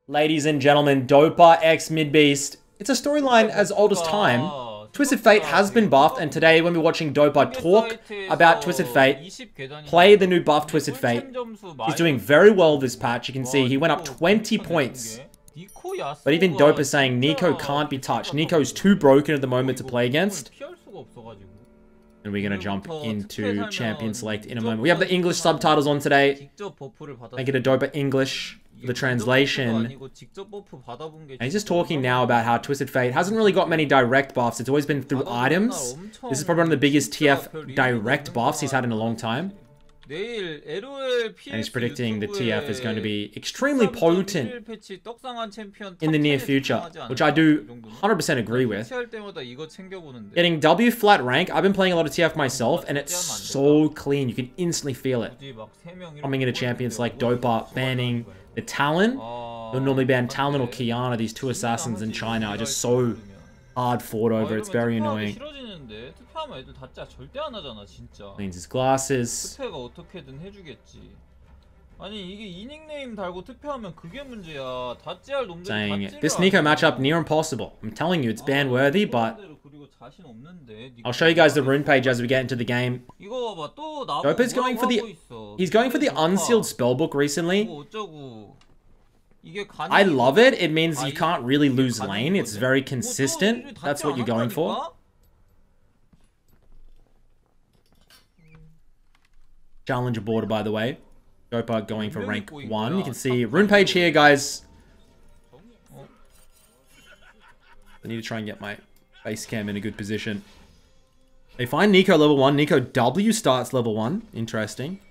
Ladies and gentlemen, Dopa x Midbeast. It's a storyline as old as time. Twisted Fate has been buffed, and today when we're watching Dopa talk about Twisted Fate, play the new buff Twisted Fate, he's doing very well this patch. You can see he went up 20 points. But even Dopa is saying Nico can't be touched. Nico's too broken at the moment to play against. And we're going to jump into Champion Select in a moment. We have the English subtitles on today. Make it a Dopa English for the translation. And he's just talking now about how Twisted Fate hasn't really got many direct buffs. It's always been through items. This is probably one of the biggest TF direct buffs he's had in a long time. And he's predicting the TF is going to be extremely potent in the near future, which I do 100% agree with. Getting W flat rank, I've been playing a lot of TF myself, and it's so clean. You can instantly feel it. Coming into champions like Dopa, banning the Talon. They'll normally ban Talon or Kiana. These two assassins in China are just so hard fought over. It's very annoying. Cleans his glasses. Saying, this Nico matchup near impossible. I'm telling you, it's ban worthy, but I'll show you guys the rune page as we get into the game. Dopa's going for the... He's going for the unsealed spellbook recently. I love it. It means you can't really lose lane. It's very consistent. That's what you're going for. Challenger border, by the way. Dopa going for rank 1. You can see rune page here, guys. I need to try and get my base cam in a good position. They find Nico level 1. Nico W starts level 1. Interesting.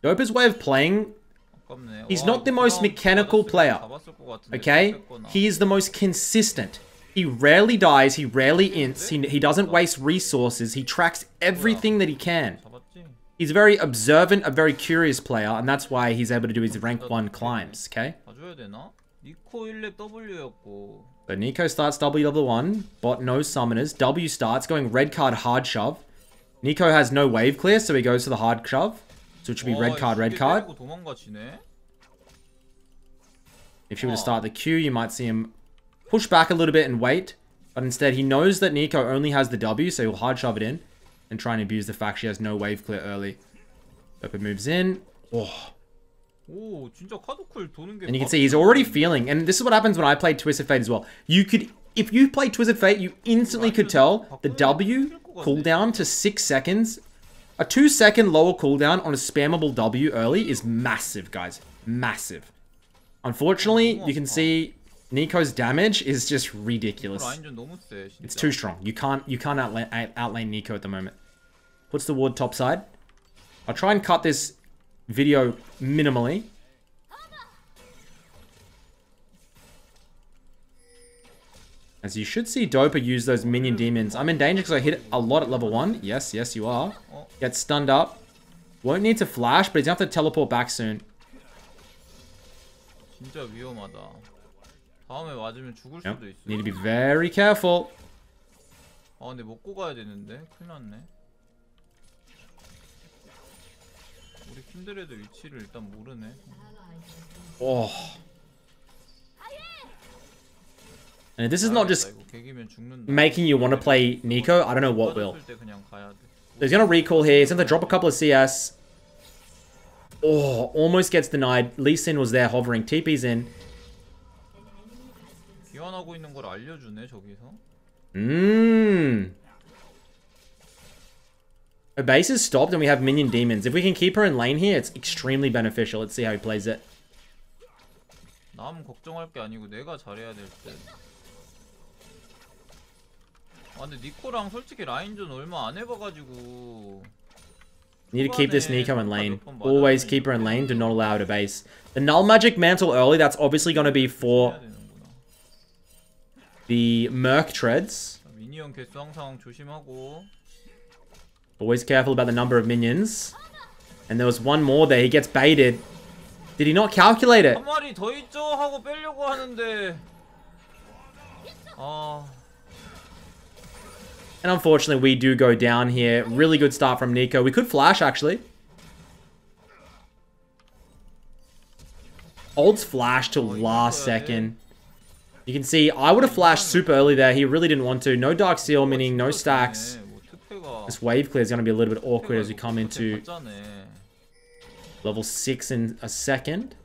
Dopa's way of playing... He's not the most mechanical player. Okay? He is the most consistent. He rarely dies, he rarely ints, he doesn't waste resources, he tracks everything that he can. He's a very observant, a very curious player, and that's why he's able to do his rank 1 climbs, okay? So Nico starts W level 1, bot no summoners, W starts, going red card hard shove. Nico has no wave clear, so he goes to the hard shove. So it should be red card, red card. If you were to start the Q, you might see him push back a little bit and wait, but instead he knows that Nico only has the W, so he'll hard shove it in and try and abuse the fact she has no wave clear early. Dopa moves in. Oh. And you can see he's already feeling, and this is what happens when I play Twisted Fate as well. You could, if you play Twisted Fate, you instantly could tell the W cooldown to 6 seconds. A 2-second lower cooldown on a spammable W early is massive, guys. Massive. Unfortunately, you can see Nico's damage is just ridiculous. It's too strong. You can't outlane Nico at the moment. Puts the ward topside. I'll try and cut this video minimally. As you should see Dopa use those minion demons. I'm in danger because I hit a lot at level 1. Yes, yes you are. Get stunned up. Won't need to flash, but he's going to have to teleport back soon. Yep. Need to be very careful. Oh. And if this is not just making you want to play Nico, I don't know what will. So he's going to recall here. He's going to drop a couple of CS. Oh, almost gets denied. Lee Sin was there hovering. TP's in. Her base is stopped and we have minion demons. If we can keep her in lane here, it's extremely beneficial. Let's see how he plays it. Need to keep this Nico in lane. Always keep her in lane. Do not allow her to base. The Null Magic Mantle early, that's obviously going to be for the Merc Treads. Always careful about the number of minions. And there was one more there. He gets baited. Did he not calculate it? And unfortunately, we do go down here. Really good start from Nico. We could flash, actually. Holds flash till last second. You can see, I would have flashed super early there. He really didn't want to. No Dark Seal, meaning no stacks. This wave clear is going to be a little bit awkward as we come into level 6 in a second.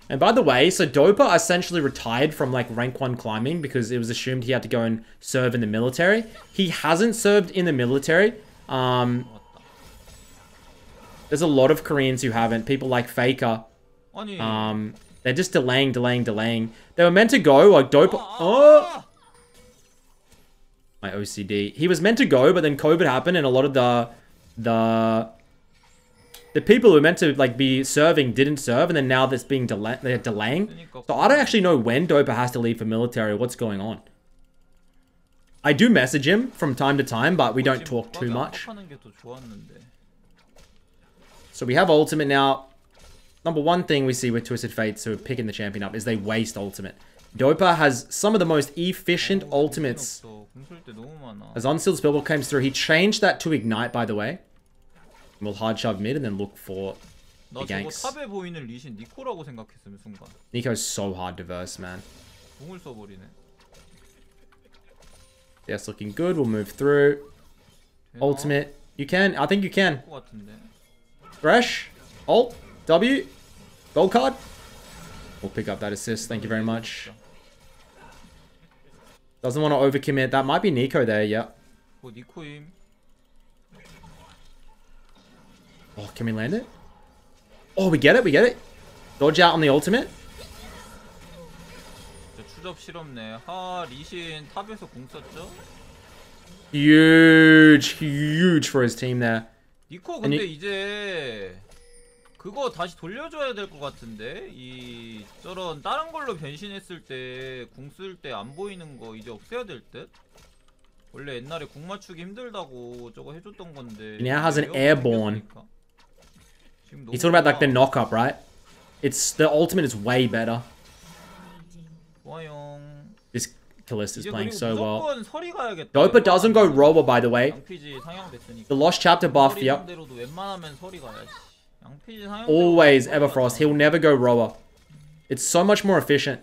And by the way, so Dopa essentially retired from like rank 1 climbing because it was assumed he had to go and serve in the military. He hasn't served in the military. There's a lot of Koreans who haven't. People like Faker. They're just delaying. They were meant to go, like Dopa. Oh! My OCD. He was meant to go, but then COVID happened, and a lot of the people who were meant to like be serving didn't serve, and then now that's being they're delaying. So I don't actually know when Dopa has to leave for military or what's going on. I do message him from time to time, but we don't talk too much. So we have ultimate now. Number one thing we see with Twisted Fates who are picking the champion up is they waste ultimate. Dopa has some of the most efficient ultimates. As Unsealed Spellbook comes through, he changed that to Ignite, by the way. We'll hard shove mid and then look for the ganks. Nico's so hard to verse, man. That's looking good. We'll move through. Ultimate. You can. I think you can. Thresh. Ult. W. Gold card. We'll pick up that assist. Thank you very much. Doesn't want to overcommit. That might be Nico there. Yep. Oh, can we land it? Oh, we get it. We get it. Dodge out on the ultimate. Huge for his team there. 니코 근데 이제 그거 다시 돌려줘야 될 것 같은데 이 저런 다른 걸로 변신했을 때 궁 쓸 때 안 보이는 거 이제 없애야 될 듯? 원래 옛날에 궁 맞추기 힘들다고 저거 해줬던 건데. He now has an airborne. He's talking about like the knock-up, right? It's the ultimate is way better. This Kalista is playing so well. Dopa doesn't go roller, by the way. The Lost Chapter buff, yep. Always Everfrost. He'll never go roller. It's so much more efficient.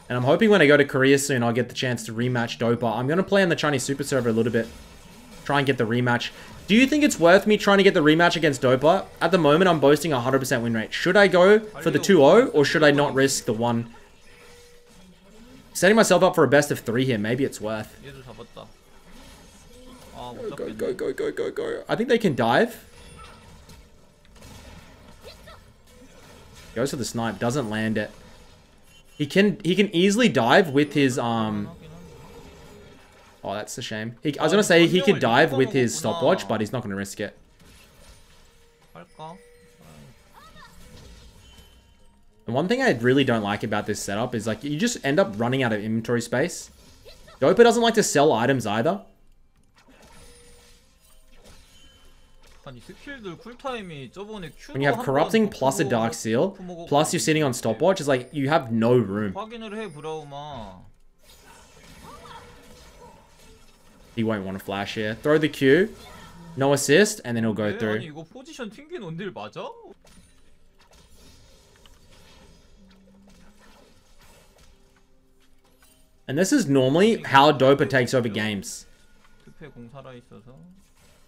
And I'm hoping when I go to Korea soon, I'll get the chance to rematch Dopa. I'm going to play on the Chinese Super Server a little bit. Try and get the rematch. Do you think it's worth me trying to get the rematch against Dopa? At the moment, I'm boasting a 100% win rate. Should I go for the 2-0 or should I not risk the 1? Setting myself up for a best of 3 here. Maybe it's worth. Go. I think they can dive. Goes for the snipe. Doesn't land it. He can easily dive with his Oh, that's a shame. I was gonna say he could dive with his stopwatch, but he's not gonna risk it. And one thing I really don't like about this setup is like you just end up running out of inventory space. Dopa doesn't like to sell items either. When you have corrupting plus a dark seal, plus you're sitting on stopwatch, it's like you have no room. He won't want to flash here. Throw the Q, no assist, and then he'll go through. And this is normally how Dopa takes over games.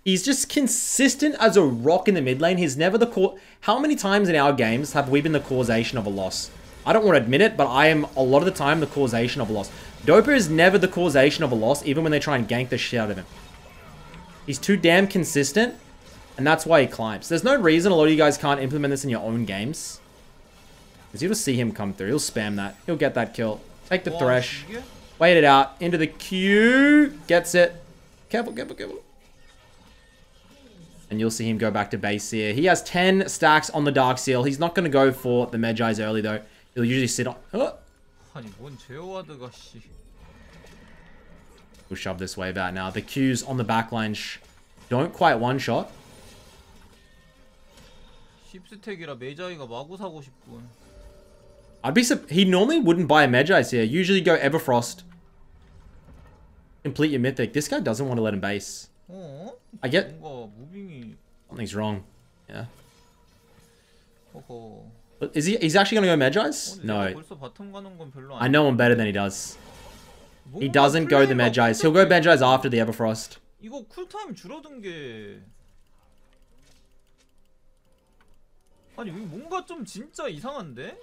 He's just consistent as a rock in the mid lane. He's never the How many times in our games have we been the causation of a loss? I don't want to admit it, but I am a lot of the time the causation of a loss. Dopa is never the causation of a loss, even when they try and gank the shit out of him. He's too damn consistent, and that's why he climbs. There's no reason a lot of you guys can't implement this in your own games. Because you'll see him come through. He'll spam that. He'll get that kill. Take the Thresh. Wait it out. Into the Q. Gets it. Careful. And you'll see him go back to base here. He has 10 stacks on the Dark Seal. He's not going to go for the Medjai's early, though. He'll usually sit on... Oh. We'll shove this wave out now. The Q's on the backline don't quite one-shot. He normally wouldn't buy a Medjai's here. Usually go Everfrost. Complete your mythic. This guy doesn't want to let him base. I get... 뭔가 무빙이... Something's wrong. Yeah. 어허. But he's actually going to go Magi's? No. 벌써 바텀 가는 건 별로 I know him better than he does. He doesn't go the Magi's. He'll go Magi's after the Everfrost. 이거 쿨타임 줄어든 게... 아니 뭔가 좀 진짜 이상한데?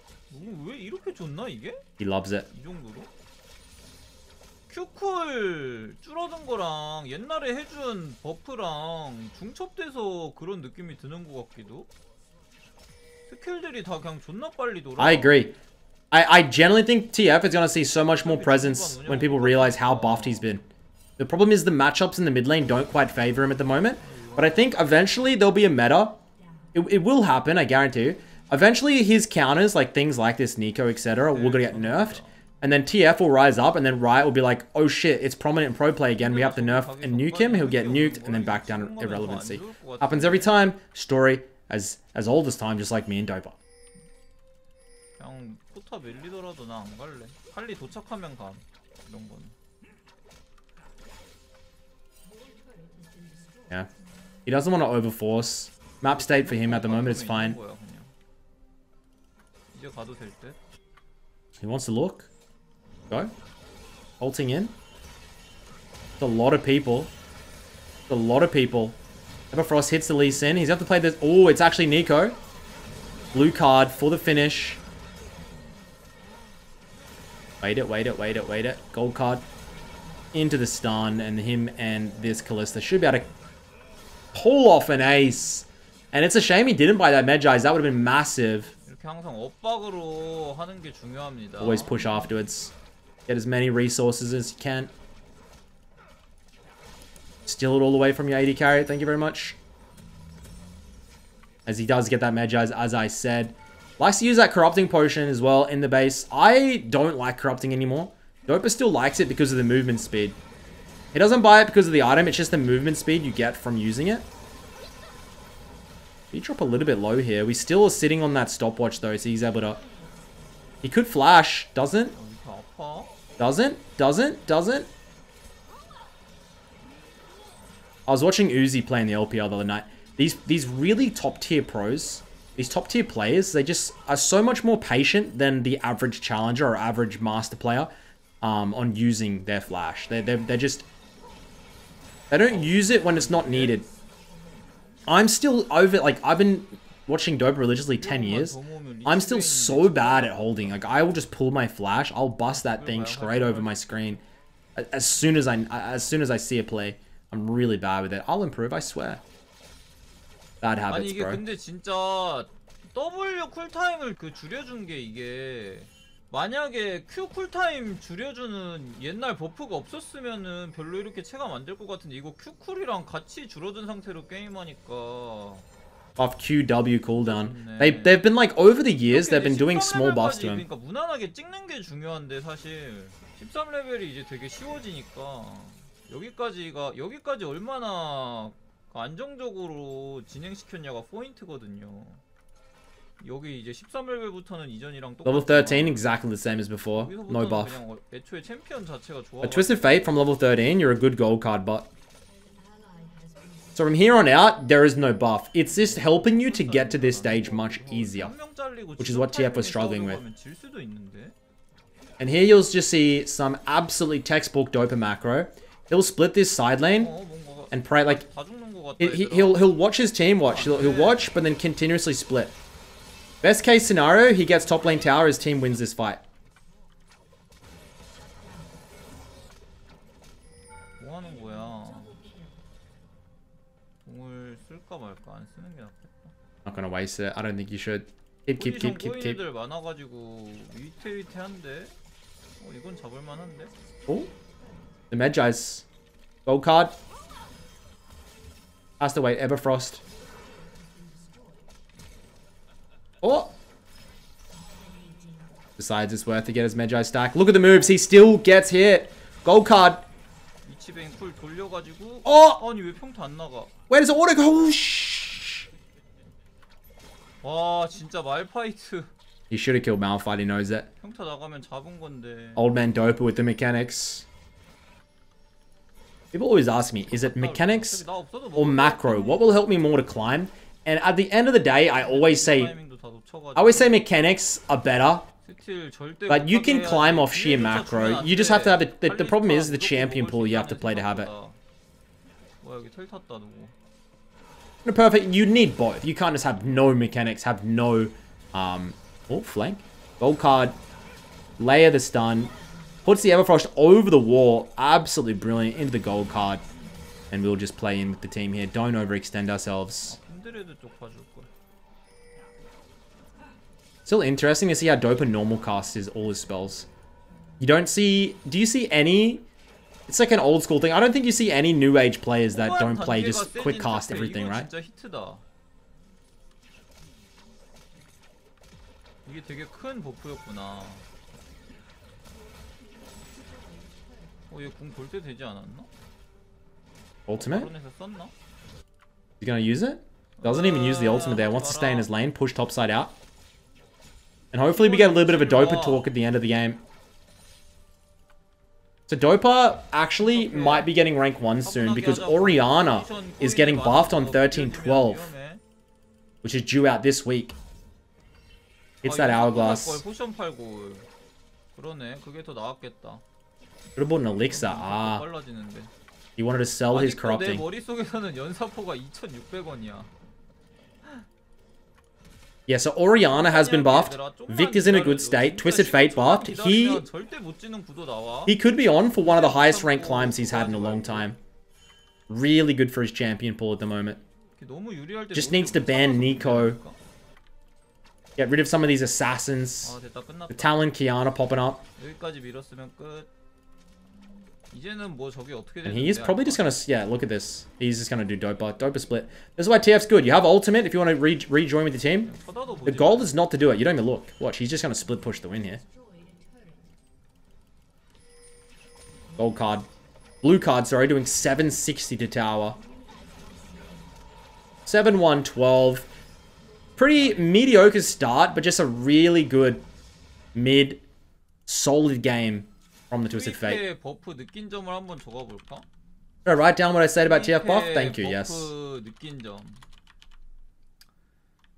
왜 이렇게 좋나 이게? He loves it. 이 정도로? 큐쿨 줄어든 거랑 옛날에 해준 버프랑 중첩돼서 그런 느낌이 드는 것 같기도? 스킬들이 다 그냥 존나 빨리 돌아. I agree. I generally think TF is going to see so much more presence when people realize how buffed he's been. The problem is the matchups in the mid lane don't quite favor him at the moment. But I think eventually there'll be a meta. It will happen, I guarantee you. Eventually his counters, like things like this Nico, etc., will get nerfed. And then TF will rise up, and then Riot will be like, oh shit, it's prominent pro play again. We have to nerf and nuke him. He'll get nuked, and then back down irrelevancy. Happens every time. Story as old as time, just like me and Dopa. 그냥 포탑 밀리더라도 나 안 갈래. 빨리 도착하면 감. 이런 건. Yeah. He doesn't want to overforce. Map state for him at the moment is fine. 이제 가도 될 듯. He wants to look. Go. Ulting in. It's a lot of people. It's a lot of people. Everfrost hits the Lee Sin. He's going to have to play this. Oh, it's actually Nico. Blue card for the finish. Wait it, wait it, wait it, wait it. Gold card. Into the stun. And him and this Kalista should be able to pull off an ace. And it's a shame he didn't buy that Magi's. That would have been massive. 이렇게 항상 엇박으로 하는 게 중요합니다. Always push afterwards. Get as many resources as you can. Steal it all away from your AD carry. Thank you very much. As he does get that Magi's, as I said. Likes to use that corrupting potion as well in the base. I don't like corrupting anymore. Dopa still likes it because of the movement speed. He doesn't buy it because of the item. It's just the movement speed you get from using it. He drop a little bit low here. We still are sitting on that stopwatch though, so he's able to... He could flash. Doesn't. Doesn't. I was watching Uzi play in the LPL the other night. These really top tier pros, these top tier players, they just are so much more patient than the average challenger or average master player on using their flash. They're just... They don't use it when it's not needed. I'm still over, like, I've been watching Dopa religiously 10 years. I'm still so bad at holding. Like, I will just pull my flash. I'll bust that thing straight over my screen as soon as I see a play. I'm really bad with it. I'll improve, I swear. Bad habits, 아니 이게 bro. 근데 진짜 W 쿨타임을 줄여준 게 이게 만약에 Q 쿨타임 줄여주는 옛날 버프가 없었으면은 별로 이렇게 체감 안 될 것 같은데 이거 Q 쿨이랑 같이 줄어든 상태로 게임하니까 Off QW cooldown. They've been like over the years they've been doing small buffs to him. 그러니까 무난하게 찍는 게 중요한데 사실 13레벨이 이제 되게 쉬워지니까 여기까지 얼마나 안정적으로 진행시켰냐가 포인트거든요. 여기 이제 13레벨부터는 이전이랑 똑같아. Level 13 exactly the same as before. No buff. 그냥 애초에 챔피언 자체가 좋아. A Twisted Fate from level 13, you're a good gold card bot. So from here on out, there is no buff. It's just helping you to get to this stage much easier, which is what TF was struggling with. And here you'll just see some absolutely textbook Dopa macro. He'll split this side lane and pray like he'll watch his team watch. He'll watch, but then continuously split. Best case scenario, he gets top lane tower. His team wins this fight. Not gonna waste it. I don't think you should. Keep. Oh, the Magi's gold card. Has to wait. Everfrost. Oh. Besides, it's worth to get his Magi stack. Look at the moves. He still gets hit. Gold card. Oh. Where does the auto go? Shh. 와 진짜 말파이트. He should have killed Malphite. He knows that. 평타 나가면 잡은 건데. Old man Dopa with the mechanics. People always ask me, is it mechanics or macro? What will help me more to climb? And at the end of the day, I always say mechanics are better. But you can climb off sheer macro. You just have to have it. The problem is the champion pool you have to play to have it. In a perfect, you need both. You can't just have no mechanics, have no, oh, flank. Gold card, layer the stun, puts the Everfrost over the wall. Absolutely brilliant, into the gold card. And we'll just play in with the team here. Don't overextend ourselves. Still interesting to see how Dopa normal casts his all his spells. You don't see, do you see any, it's like an old school thing. I don't think you see any new age players that don't play just quick cast everything, right? 이게 되게 큰 버프였구나. 얘 궁 돌 때 되지 않았나? Ultimate? You gonna use it? Doesn't even use the ultimate there. Wants to stay in his lane, push topside out. And hopefully we get a little bit of a Dopa talk at the end of the game. So Dopa actually might be getting rank 1 soon because Orianna is getting buffed on 13-12, which is due out this week. It's that hourglass. Could have bought an elixir. Ah. He wanted to sell his corrupting. Yeah, so Orianna has been buffed. Victor's in a good state. Twisted Fate buffed. He could be on for one of the highest ranked climbs he's had in a long time. Really good for his champion pool at the moment. Just needs to ban Nico. Get rid of some of these assassins. The Talon Kiana popping up. And he is probably just going to... Yeah, look at this. He's just going to do Dopa. Dopa split. This is why TF's good. You have ultimate if you want to rejoin with the team. The goal is not to do it. You don't even look. Watch, he's just going to split push the win here. Gold card. Blue card, sorry, doing 760 to tower. 7-1-12. Pretty mediocre start, but just a really good mid, solid game from the Twisted Fate. Should I write down what I said about TF buff? Thank you, yes.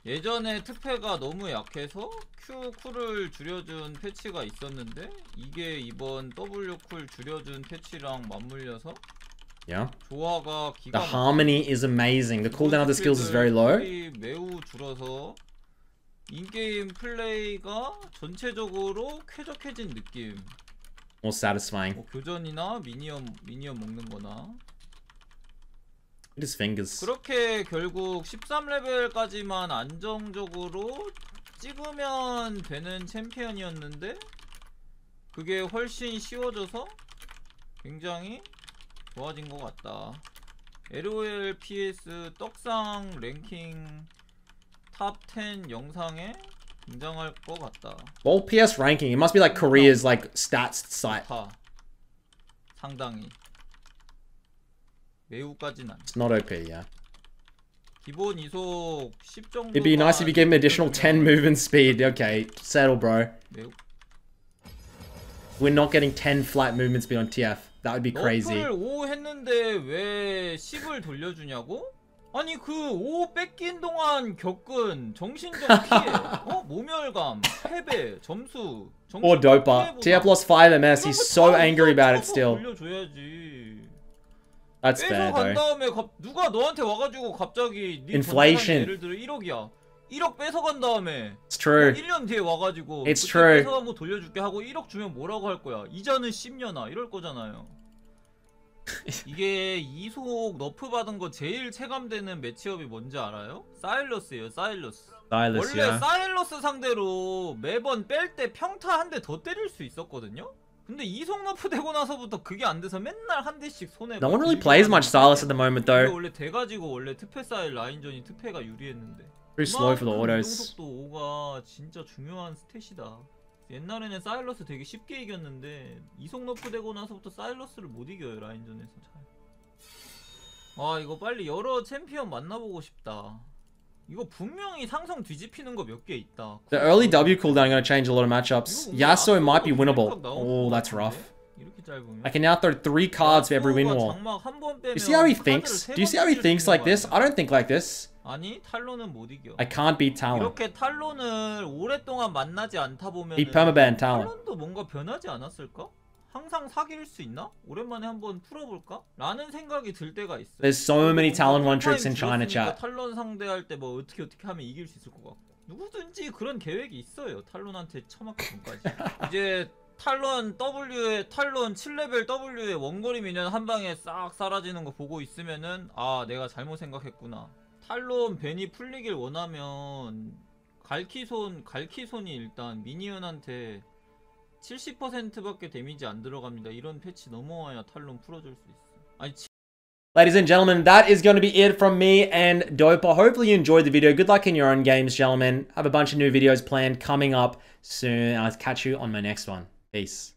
예전에 특패가 너무 약해서 Q 쿨을 줄여준 패치가 있었는데 이게 이번 W 쿨 줄여준 패치랑 맞물려서 Yeah. 조화가 The harmony is amazing. The cooldown of the skills is very low. 매우 줄어서 인게임 플레이가 전체적으로 쾌적해진 느낌. More satisfying. 뭐 교전이나 미니언 먹는 거나. His fingers. 그렇게 결국 13레벨까지만 안정적으로 찍으면 되는 챔피언이었는데 그게 훨씬 쉬워져서 굉장히 좋아진 것 같다. LOL PS 떡상 랭킹 탑 10 영상에 등장할 것 같다. Well, PS ranking. It must be like Korea's like stats site. 상당히. 매우까진 않다. It's not OP, yeah. 기본 이속 10 정도. It'd be nice if you gave him additional 10 movement speed. Okay, settle, bro. We're not getting 10 flat movement speed on TF. That would be crazy. 너프를 5 했는데 왜 10을 돌려주냐고? 아니 그 5 뺏긴 동안 겪은 정신적 피해, 모멸감, 패배, 점수, Poor Dopa. TF lost 5 MS. He's so angry about it still. That's fair though. 다음에 누가 너한테 와가지고 갑자기 Inflation. 예를 들어 1억이야. 1억 뺏어간 다음에 It's true. 1년 뒤에 와가지고 It's true. 뺏어간 거 돌려줄게 하고 1억 주면 뭐라고 할 거야? 이자는 10년아 이럴 거잖아요. 이게 이속 너프 받은 거 제일 체감되는 매치업이 뭔지 알아요? 사일러스예요. 사일러스. 원래 사일러스 상대로 매번 뺄 때 평타 한 대 더 때릴 수 있었거든요? 근데 이속 너프 되고 나서부터 그게 안 돼서 맨날 한 대씩 손에. No one really plays much Silas at the moment though. 원래 돼가지고 원래 특패 사일 라인전이 특패가 유리했는데. Pretty slow for the autos. 속도 5가 진짜 중요한 스탯이다. 옛날에는 사일러스 되게 쉽게 이겼는데 이속 너프 되고 나서부터 사일러스를 못 이겨요 라인전에서. 아 이거 빨리 여러 챔피언 만나보고 싶다. 이거 분명히 상성 뒤집히는 거 몇 개 있다. The early W cooldown gonna change a lot of matchups. Yasuo might be winnable. Oh, that's rough. 이렇게 짧으면. I can now throw 3 cards for every win wall. 장막 한번 빼면 You see how he thinks? Do you see how he thinks like this? I don't think like this. 아니 탈론은 못 이겨. I can't beat Talon. 이렇게 탈론을 오랫동안 만나지 않다 보면 He permaban Talon. 탈론도 뭔가 변하지 않았을까? 항상 사귈 수 있나? 오랜만에 한번 풀어볼까? 라는 생각이 들 때가 있어. There's so many Talon one tricks in China chat. 탈론 상대할 때 뭐 어떻게 하면 이길 수 있을 것 같고. 누구든지 그런 계획이 있어요. 탈론한테 처맞기 전까지. 이제 탈론 W에 탈론 7레벨 W에 원거리 미니언 한 방에 싹 사라지는 거 보고 있으면은 아 내가 잘못 생각했구나. 탈론 벤이 풀리길 원하면 갈키손이 일단 미니언한테 70%밖에 데미지 안 들어갑니다. 이런 패치 넘어와야 탈론 풀어줄 수 있어. 아니 Ladies and gentlemen, that is going to be it from me and Dopa. Hopefully you enjoyed the video. Good luck in your own games, gentlemen. Have a bunch of new videos planned coming up soon. I'll catch you on my next one. Peace.